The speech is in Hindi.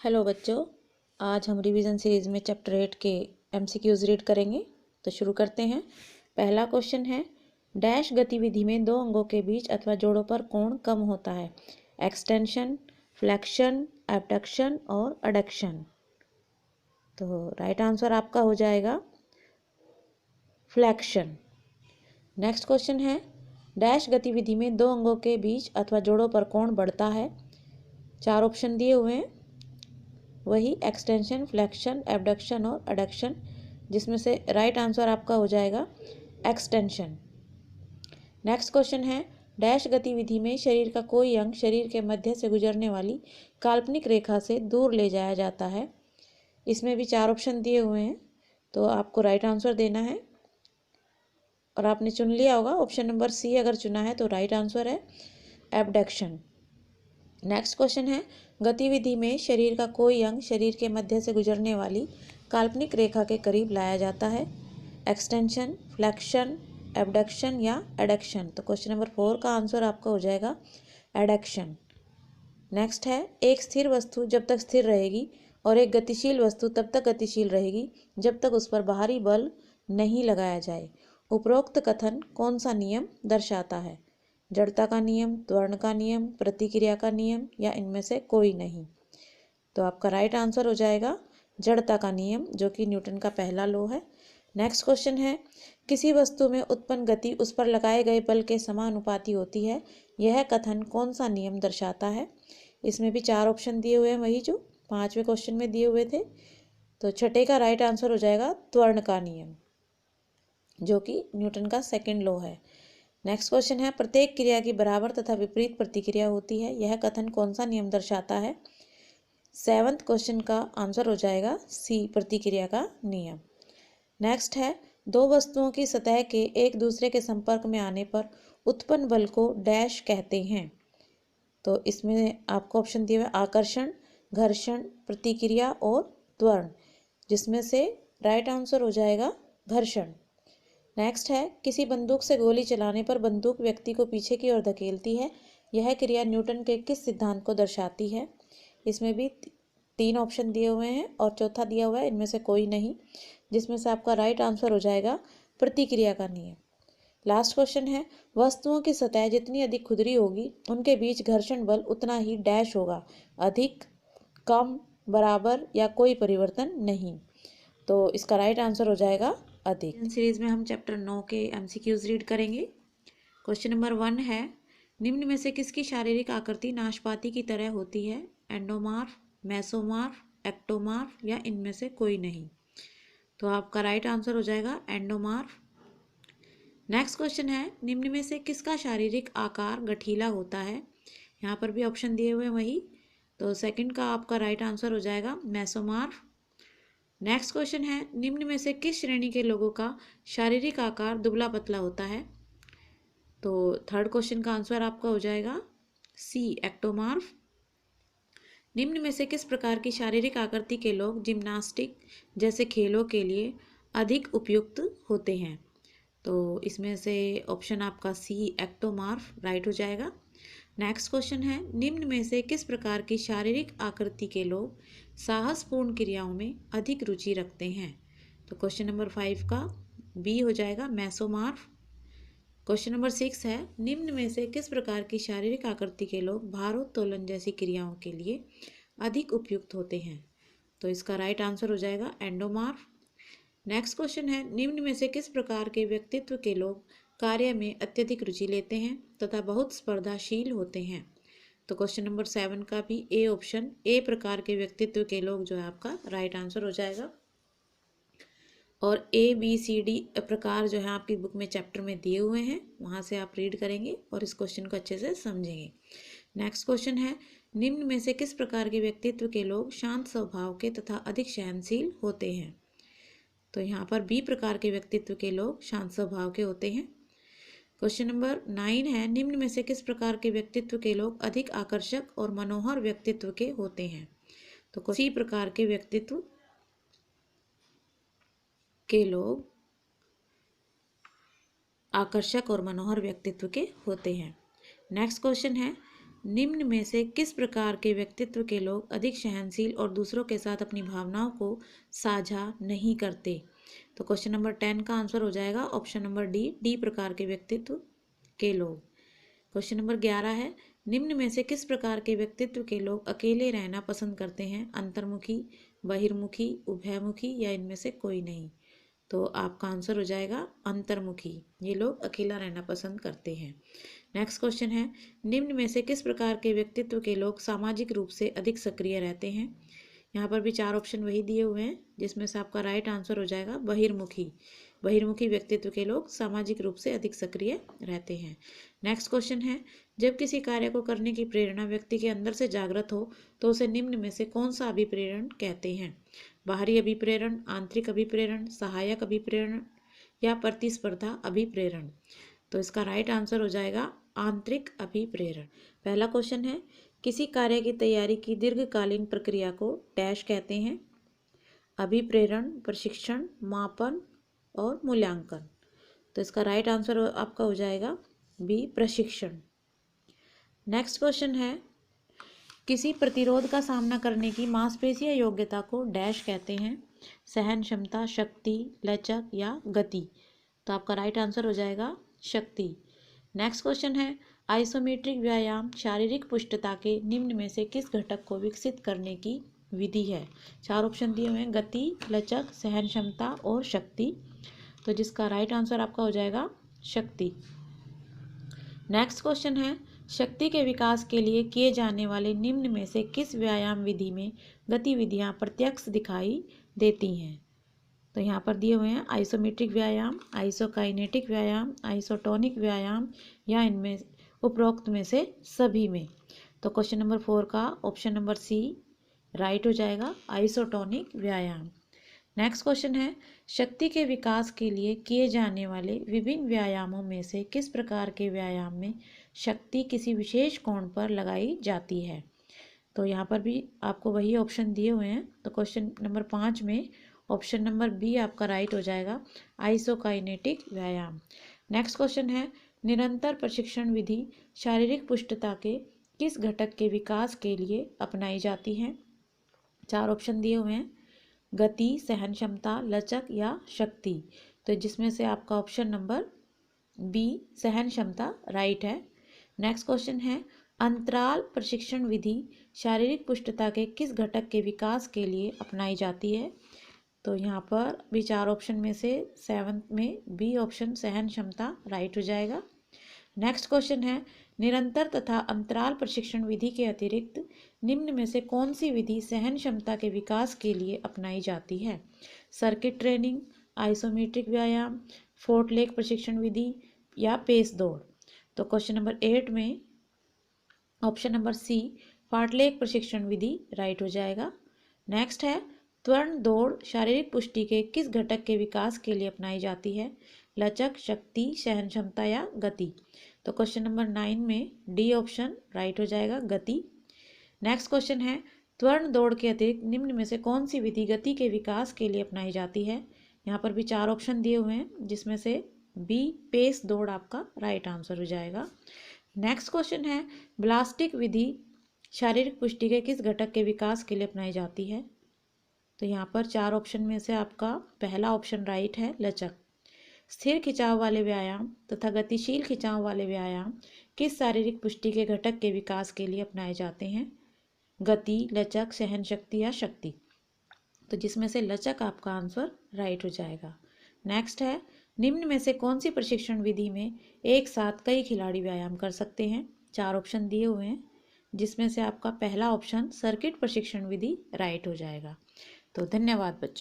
हेलो बच्चों, आज हम रिवीजन सीरीज़ में चैप्टर 8 के एमसीक्यूज रीड करेंगे। तो शुरू करते हैं। पहला क्वेश्चन है, डैश गतिविधि में दो अंगों के बीच अथवा जोड़ों पर कोण कम होता है। एक्सटेंशन, फ्लेक्शन, एबडक्शन और एडक्शन। तो राइट आंसर आपका हो जाएगा फ्लेक्शन। नेक्स्ट क्वेश्चन है, डैश गतिविधि में दो अंगों के बीच अथवा जोड़ों पर कोण बढ़ता है। चार ऑप्शन दिए हुए हैं, वही एक्सटेंशन, फ्लेक्शन, एबडक्शन और एडक्शन, जिसमें से राइट आंसर आपका हो जाएगा एक्सटेंशन। नेक्स्ट क्वेश्चन है, डैश गतिविधि में शरीर का कोई अंग शरीर के मध्य से गुजरने वाली काल्पनिक रेखा से दूर ले जाया जाता है। इसमें भी चार ऑप्शन दिए हुए हैं, तो आपको राइट आंसर देना है और आपने चुन लिया होगा ऑप्शन नंबर सी। अगर चुना है तो राइट आंसर है एबडक्शन। नेक्स्ट क्वेश्चन है, गतिविधि में शरीर का कोई अंग शरीर के मध्य से गुजरने वाली काल्पनिक रेखा के करीब लाया जाता है। एक्सटेंशन, फ्लेक्शन, एबडक्शन या एडक्शन। तो क्वेश्चन नंबर 4 का आंसर आपका हो जाएगा एडक्शन। नेक्स्ट है, एक स्थिर वस्तु जब तक स्थिर रहेगी और एक गतिशील वस्तु तब तक गतिशील रहेगी जब तक उस पर बाहरी बल नहीं लगाया जाए। उपरोक्त कथन कौन सा नियम दर्शाता है? जड़ता का नियम, त्वरण का नियम, प्रतिक्रिया का नियम या इनमें से कोई नहीं। तो आपका राइट आंसर हो जाएगा जड़ता का नियम, जो कि न्यूटन का पहला लॉ है। नेक्स्ट क्वेश्चन है, किसी वस्तु में उत्पन्न गति उस पर लगाए गए बल के समानुपाती होती है। यह कथन कौन सा नियम दर्शाता है? इसमें भी चार ऑप्शन दिए हुए हैं, वही जो पांचवें क्वेश्चन में दिए हुए थे। तो छठे का राइट आंसर हो जाएगा त्वरण का नियम, जो कि न्यूटन का सेकेंड लॉ है। नेक्स्ट क्वेश्चन है, प्रत्येक क्रिया की बराबर तथा विपरीत प्रतिक्रिया होती है। यह कथन कौन सा नियम दर्शाता है? सेवंथ क्वेश्चन का आंसर हो जाएगा सी, प्रतिक्रिया का नियम। नेक्स्ट है, दो वस्तुओं की सतह के एक दूसरे के संपर्क में आने पर उत्पन्न बल को डैश कहते हैं। तो इसमें आपको ऑप्शन दिए हुए आकर्षण, घर्षण, प्रतिक्रिया और त्वरण, जिसमें से राइट आंसर हो जाएगा घर्षण। नेक्स्ट है, किसी बंदूक से गोली चलाने पर बंदूक व्यक्ति को पीछे की ओर धकेलती है। यह क्रिया न्यूटन के किस सिद्धांत को दर्शाती है? इसमें भी तीन ऑप्शन दिए हुए हैं और चौथा दिया हुआ है इनमें से कोई नहीं, जिसमें से आपका राइट आंसर हो जाएगा प्रतिक्रिया का नियम। लास्ट क्वेश्चन है, वस्तुओं की सतह जितनी अधिक खुरदरी होगी उनके बीच घर्षण बल उतना ही डैश होगा। अधिक, कम, बराबर या कोई परिवर्तन नहीं। तो इसका राइट आंसर हो जाएगा अधिक। सीरीज में हम चैप्टर 9 के एमसीक्यूज रीड करेंगे। क्वेश्चन नंबर 1 है, निम्न में से किसकी शारीरिक आकृति नाशपाती की तरह होती है? एंडोमार्फ, मेसोमार्फ, एक्टोमार्फ या इनमें से कोई नहीं। तो आपका राइट आंसर हो जाएगा एंडोमार्फ। नेक्स्ट क्वेश्चन है, निम्न में से किसका शारीरिक आकार गठीला होता है? यहाँ पर भी ऑप्शन दिए हुए हैं वही, तो सेकंड का आपका राइट आंसर हो जाएगा मेसोमार्फ। नेक्स्ट क्वेश्चन है, निम्न में से किस श्रेणी के लोगों का शारीरिक आकार दुबला पतला होता है? तो थर्ड क्वेश्चन का आंसर आपका हो जाएगा सी, एक्टोमार्फ। निम्न में से किस प्रकार की शारीरिक आकृति के लोग जिम्नास्टिक जैसे खेलों के लिए अधिक उपयुक्त होते हैं? तो इसमें से ऑप्शन आपका सी, एक्टोमार्फ, राइट हो जाएगा। नेक्स्ट क्वेश्चन है, निम्न में से किस प्रकार की शारीरिक आकृति के लोग साहसपूर्ण क्रियाओं में अधिक रुचि रखते हैं? तो क्वेश्चन नंबर 5 का बी हो जाएगा मेसोमार्फ। क्वेश्चन नंबर 6 है, निम्न में से किस प्रकार की शारीरिक आकृति के लोग भारोत्तोलन जैसी क्रियाओं के लिए अधिक उपयुक्त होते हैं? तो इसका राइट आंसर हो जाएगा एंडोमार्फ। नेक्स्ट क्वेश्चन है, निम्न में से किस प्रकार के व्यक्तित्व के लोग कार्य में अत्यधिक रुचि लेते हैं तथा बहुत स्पर्धाशील होते हैं? तो क्वेश्चन नंबर 7 का भी ए ऑप्शन, ए प्रकार के व्यक्तित्व के लोग जो है आपका राइट आंसर हो जाएगा। और ए बी सी डी प्रकार जो है आपकी बुक में चैप्टर में दिए हुए हैं, वहाँ से आप रीड करेंगे और इस क्वेश्चन को अच्छे से समझेंगे। नेक्स्ट क्वेश्चन है, निम्न में से किस प्रकार के व्यक्तित्व के लोग शांत स्वभाव के तथा अधिक सहनशील होते हैं? तो यहाँ पर बी प्रकार के व्यक्तित्व के लोग शांत स्वभाव के होते हैं। क्वेश्चन नंबर 9 है, निम्न में से किस प्रकार के व्यक्तित्व के लोग अधिक आकर्षक और मनोहर व्यक्तित्व के होते हैं? तो सी प्रकार के व्यक्तित्व के लोग आकर्षक और मनोहर व्यक्तित्व के होते हैं। नेक्स्ट क्वेश्चन है, निम्न में से किस प्रकार के व्यक्तित्व के लोग अधिक सहनशील और दूसरों के साथ अपनी भावनाओं को साझा नहीं करते? तो क्वेश्चन नंबर 10 का आंसर हो जाएगा ऑप्शन नंबर डी प्रकार के व्यक्तित्व के लोग। क्वेश्चन नंबर 11 है, निम्न में से किस प्रकार के व्यक्तित्व के लोग अकेले रहना पसंद करते हैं? अंतर्मुखी, बहिर्मुखी, उभयमुखी या इनमें से कोई नहीं? तो आपका आंसर हो जाएगा अंतर्मुखी। ये लोग अकेला रहना पसंद करते हैं। नेक्स्ट क्वेश्चन है, निम्न में से किस प्रकार के व्यक्तित्व के लोग सामाजिक रूप से अधिक सक्रिय रहते हैं? यहाँ पर भी 4 ऑप्शन वही दिए हुए हैं, जिसमें से आपका राइट आंसर हो जाएगा बहिर्मुखी। बहिर्मुखी व्यक्तित्व के लोग सामाजिक रूप से अधिक सक्रिय रहते हैं। नेक्स्ट क्वेश्चन है, जब किसी कार्य को करने की प्रेरणा व्यक्ति के अंदर से जागृत हो तो उसे निम्न में से कौन सा अभिप्रेरण कहते हैं? बाहरी अभिप्रेरण, आंतरिक अभिप्रेरण, सहायक अभिप्रेरण या प्रतिस्पर्धा अभिप्रेरण? तो इसका राइट आंसर हो जाएगा आंतरिक अभिप्रेरण। पहला क्वेश्चन है, किसी कार्य की तैयारी की दीर्घकालीन प्रक्रिया को डैश कहते हैं? अभिप्रेरण, प्रशिक्षण, मापन और मूल्यांकन। तो इसका राइट आंसर आपका हो जाएगा बी प्रशिक्षण। नेक्स्ट क्वेश्चन है, किसी प्रतिरोध का सामना करने की मांसपेशीय योग्यता को डैश कहते हैं? सहन क्षमता, शक्ति, लचक या गति? तो आपका राइट आंसर हो जाएगा शक्ति। नेक्स्ट क्वेश्चन है, आइसोमेट्रिक व्यायाम शारीरिक पुष्टता के निम्न में से किस घटक को विकसित करने की विधि है? 4 ऑप्शन दिए हुए हैं, गति, लचक, सहन क्षमता और शक्ति। तो जिसका राइट आंसर आपका हो जाएगा शक्ति। नेक्स्ट क्वेश्चन है, शक्ति के विकास के लिए किए जाने वाले निम्न में से किस व्यायाम विधि में गतिविधियां प्रत्यक्ष दिखाई देती हैं? तो यहाँ पर दिए हुए हैं आइसोमेट्रिक व्यायाम, आइसोकाइनेटिक व्यायाम, आइसोटोनिक व्यायाम या इनमें उपरोक्त में से सभी में? तो क्वेश्चन नंबर 4 का ऑप्शन नंबर सी राइट हो जाएगा, आइसोटोनिक व्यायाम। नेक्स्ट क्वेश्चन है, शक्ति के विकास के लिए किए जाने वाले विभिन्न व्यायामों में से किस प्रकार के व्यायाम में शक्ति किसी विशेष कोण पर लगाई जाती है? तो यहाँ पर भी आपको वही ऑप्शन दिए हुए हैं। तो क्वेश्चन नंबर 5 में ऑप्शन नंबर बी आपका राइट हो जाएगा, आइसोकाइनेटिक व्यायाम। नेक्स्ट क्वेश्चन है, निरंतर प्रशिक्षण विधि शारीरिक पुष्टता के किस घटक के विकास के लिए अपनाई जाती है? 4 ऑप्शन दिए हुए हैं, गति, सहन क्षमता, लचक या शक्ति। तो जिसमें से आपका ऑप्शन नंबर बी सहन क्षमता राइट है। नेक्स्ट क्वेश्चन है, अंतराल प्रशिक्षण विधि शारीरिक पुष्टता के किस घटक के विकास के लिए अपनाई जाती है? तो यहाँ पर भी 4 ऑप्शन में से 7 में बी ऑप्शन सहन क्षमता राइट हो जाएगा। नेक्स्ट क्वेश्चन है, निरंतर तथा अंतराल प्रशिक्षण विधि के अतिरिक्त निम्न में से कौन सी विधि सहन क्षमता के विकास के लिए अपनाई जाती है? सर्किट ट्रेनिंग, आइसोमेट्रिक व्यायाम, फोर्ट लेग प्रशिक्षण विधि या पेस दौड़? तो क्वेश्चन नंबर 8 में ऑप्शन नंबर सी फार्टलेग प्रशिक्षण विधि राइट हो जाएगा। नेक्स्ट है, त्वरण दौड़ शारीरिक पुष्टि के किस घटक के विकास के लिए अपनाई जाती है? लचक, शक्ति, सहन क्षमता या गति? तो क्वेश्चन नंबर 9 में डी ऑप्शन राइट हो जाएगा, गति। नेक्स्ट क्वेश्चन है, त्वरण दौड़ के अतिरिक्त निम्न में से कौन सी विधि गति के विकास के लिए अपनाई जाती है? यहाँ पर भी 4 ऑप्शन दिए हुए हैं, जिसमें से बी पेस दौड़ आपका राइट आंसर हो जाएगा। नेक्स्ट क्वेश्चन है, ब्लास्टिक विधि शारीरिक पुष्टि के किस घटक के विकास के लिए अपनाई जाती है? तो यहाँ पर 4 ऑप्शन में से आपका पहला ऑप्शन राइट है, लचक। स्थिर खिंचाव वाले व्यायाम तथा गतिशील खिंचाव वाले व्यायाम किस शारीरिक पुष्टि के घटक के विकास के लिए अपनाए जाते हैं? गति, लचक, सहन शक्ति या शक्ति? तो जिसमें से लचक आपका आंसर राइट हो जाएगा। नेक्स्ट है, निम्न में से कौन सी प्रशिक्षण विधि में एक साथ कई खिलाड़ी व्यायाम कर सकते हैं? 4 ऑप्शन दिए हुए हैं, जिसमें से आपका पहला ऑप्शन सर्किट प्रशिक्षण विधि राइट हो जाएगा। तो धन्यवाद बच्चों।